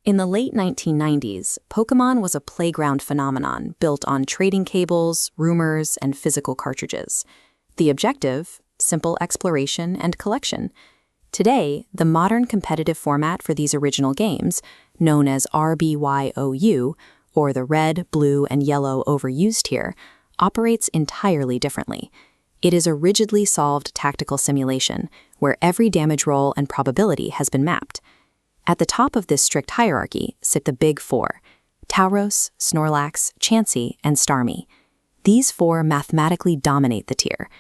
In the late 1990s, Pokémon was a playground phenomenon built on trading cables, rumors, and physical cartridges. The objective? Simple exploration and collection. Today, the modern competitive format for these original games, known as RBYOU, or the red, blue, and yellow overused tier, operates entirely differently. It is a rigidly solved tactical simulation where every damage roll and probability has been mapped. At the top of this strict hierarchy sit the Big Four: Tauros, Snorlax, Chansey, and Starmie. These four mathematically dominate the tier.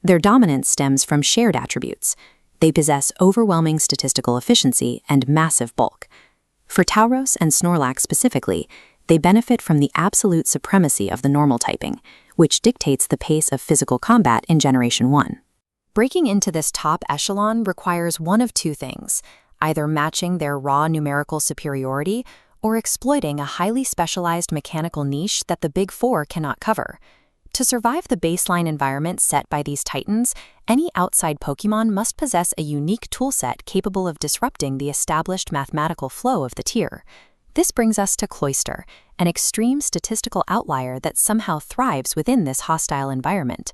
Their dominance stems from shared attributes. They possess overwhelming statistical efficiency and massive bulk. For Tauros and Snorlax specifically, they benefit from the absolute supremacy of the normal typing, which dictates the pace of physical combat in Generation 1. Breaking into this top echelon requires one of two things: either matching their raw numerical superiority or exploiting a highly specialized mechanical niche that the Big Four cannot cover. To survive the baseline environment set by these titans, any outside Pokémon must possess a unique toolset capable of disrupting the established mathematical flow of the tier. This brings us to Cloyster, an extreme statistical outlier that somehow thrives within this hostile environment.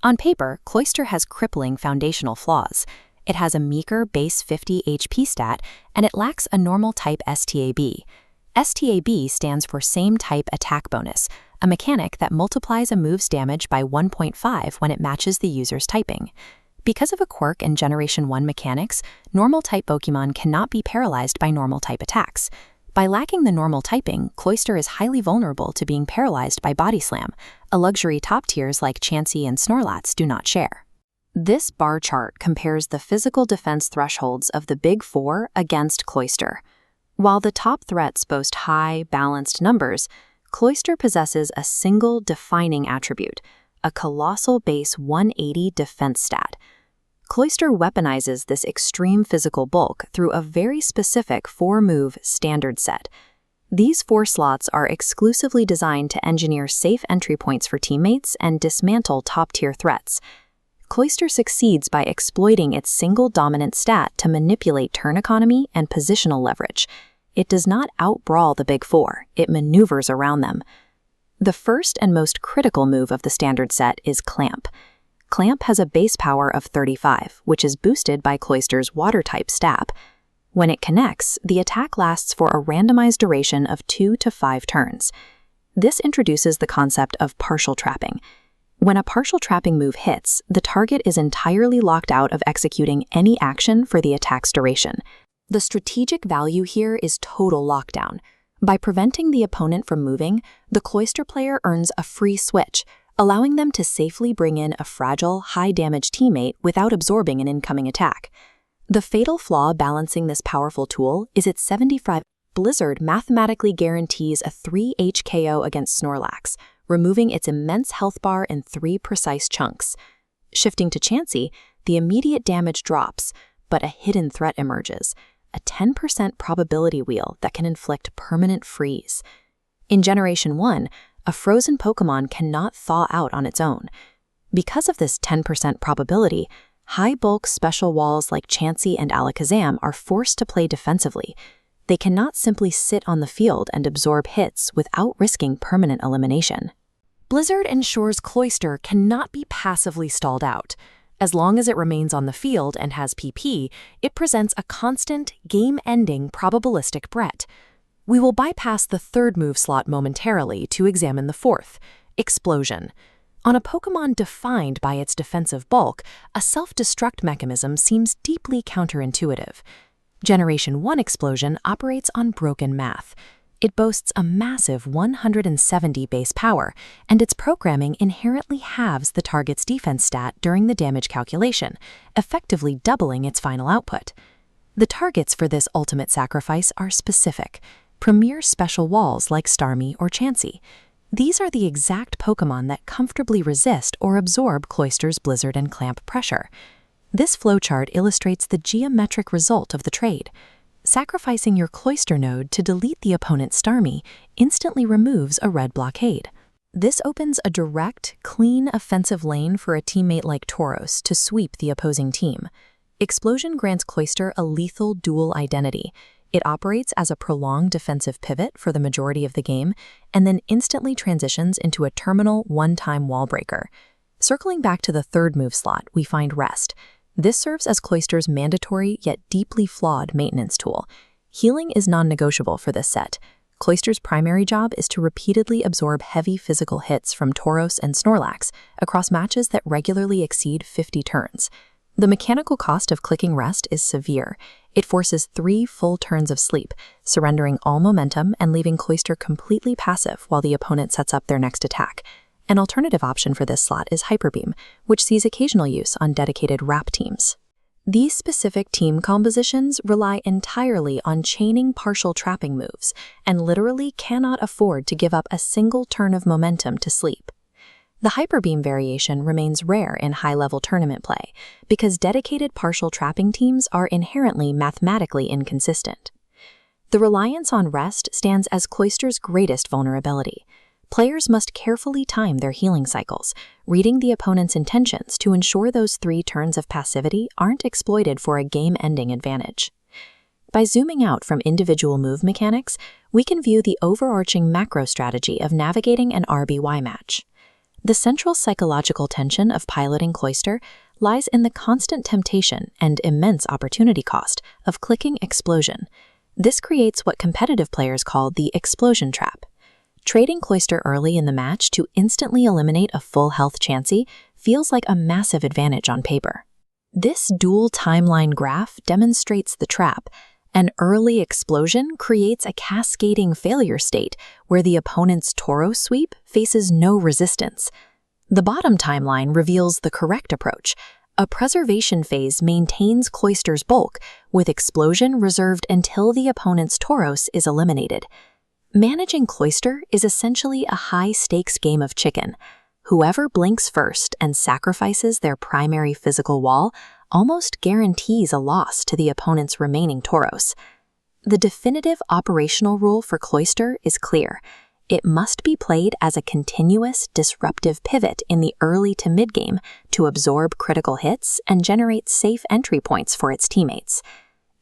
On paper, Cloyster has crippling foundational flaws. It has a meager base 50 HP stat, and it lacks a normal type STAB. STAB stands for Same Type Attack Bonus, a mechanic that multiplies a move's damage by 1.5 when it matches the user's typing. Because of a quirk in Generation 1 mechanics, normal-type Pokémon cannot be paralyzed by normal-type attacks. By lacking the normal typing, Cloyster is highly vulnerable to being paralyzed by Body Slam, a luxury top tiers like Chansey and Snorlax do not share. This bar chart compares the physical defense thresholds of the Big Four against Cloyster. While the top threats boast high, balanced numbers, Cloyster possesses a single defining attribute: a colossal base 180 defense stat. Cloyster weaponizes this extreme physical bulk through a very specific 4-move standard set. These 4 slots are exclusively designed to engineer safe entry points for teammates and dismantle top-tier threats. Cloyster succeeds by exploiting its single dominant stat to manipulate turn economy and positional leverage. It does not outbrawl the Big Four, it maneuvers around them. The first and most critical move of the standard set is Clamp. Clamp has a base power of 35, which is boosted by Cloyster's water-type stab. When it connects, the attack lasts for a randomized duration of 2 to 5 turns. This introduces the concept of partial trapping. When a partial trapping move hits, the target is entirely locked out of executing any action for the attack's duration. The strategic value here is total lockdown. By preventing the opponent from moving, the Cloyster player earns a free switch, allowing them to safely bring in a fragile, high-damage teammate without absorbing an incoming attack. The fatal flaw balancing this powerful tool is its 75. Blizzard mathematically guarantees a 3 HKO against Snorlax, removing its immense health bar in 3 precise chunks. Shifting to Chansey, the immediate damage drops, but a hidden threat emerges: a 10% probability wheel that can inflict permanent freeze. In Generation 1, a frozen Pokémon cannot thaw out on its own. Because of this 10% probability, high-bulk special walls like Chansey and Alakazam are forced to play defensively. They cannot simply sit on the field and absorb hits without risking permanent elimination. Blizzard ensures Cloyster cannot be passively stalled out. As long as it remains on the field and has PP, it presents a constant, game-ending probabilistic threat. We will bypass the 3rd move slot momentarily to examine the 4th, Explosion. On a Pokémon defined by its defensive bulk, a self-destruct mechanism seems deeply counterintuitive. Generation 1 Explosion operates on broken math. It boasts a massive 170 base power, and its programming inherently halves the target's defense stat during the damage calculation, effectively doubling its final output. The targets for this ultimate sacrifice are specific: premier special walls like Starmie or Chansey. These are the exact Pokémon that comfortably resist or absorb Cloyster's Blizzard and Clamp pressure. This flowchart illustrates the geometric result of the trade. Sacrificing your Cloyster node to delete the opponent's Starmie instantly removes a red blockade. This opens a direct, clean offensive lane for a teammate like Tauros to sweep the opposing team. Explosion grants Cloyster a lethal dual identity. It operates as a prolonged defensive pivot for the majority of the game, and then instantly transitions into a terminal one-time wall breaker. Circling back to the third move slot, we find Rest. This serves as Cloyster's mandatory yet deeply flawed maintenance tool. Healing is non-negotiable for this set. Cloyster's primary job is to repeatedly absorb heavy physical hits from Tauros and Snorlax across matches that regularly exceed 50 turns. The mechanical cost of clicking Rest is severe. It forces 3 full turns of sleep, surrendering all momentum and leaving Cloyster completely passive while the opponent sets up their next attack. An alternative option for this slot is Hyper Beam, which sees occasional use on dedicated wrap teams. These specific team compositions rely entirely on chaining partial trapping moves and literally cannot afford to give up a single turn of momentum to sleep. The Hyper Beam variation remains rare in high-level tournament play because dedicated partial trapping teams are inherently mathematically inconsistent. The reliance on Rest stands as Cloyster's greatest vulnerability. Players must carefully time their healing cycles, reading the opponent's intentions to ensure those 3 turns of passivity aren't exploited for a game-ending advantage. By zooming out from individual move mechanics, we can view the overarching macro strategy of navigating an RBY match. The central psychological tension of piloting Cloyster lies in the constant temptation and immense opportunity cost of clicking Explosion. This creates what competitive players call the Explosion Trap. Trading Cloyster early in the match to instantly eliminate a full health Chansey feels like a massive advantage on paper. This dual timeline graph demonstrates the trap. An early explosion creates a cascading failure state where the opponent's Tauros sweep faces no resistance. The bottom timeline reveals the correct approach. A preservation phase maintains Cloyster's bulk, with explosion reserved until the opponent's Tauros is eliminated. Managing Cloyster is essentially a high-stakes game of chicken. Whoever blinks first and sacrifices their primary physical wall almost guarantees a loss to the opponent's remaining Tauros. The definitive operational rule for Cloyster is clear. It must be played as a continuous, disruptive pivot in the early to mid-game to absorb critical hits and generate safe entry points for its teammates.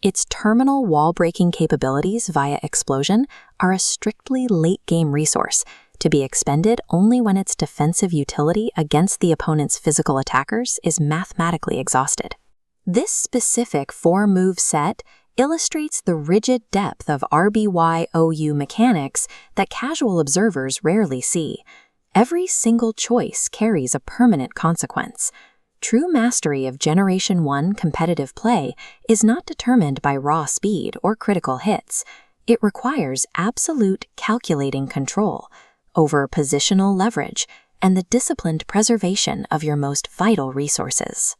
Its terminal wall-breaking capabilities via Explosion are a strictly late-game resource, to be expended only when its defensive utility against the opponent's physical attackers is mathematically exhausted. This specific 4-move set illustrates the rigid depth of RBY-OU mechanics that casual observers rarely see. Every single choice carries a permanent consequence. True mastery of Generation 1 competitive play is not determined by raw speed or critical hits. It requires absolute calculating control over positional leverage and the disciplined preservation of your most vital resources.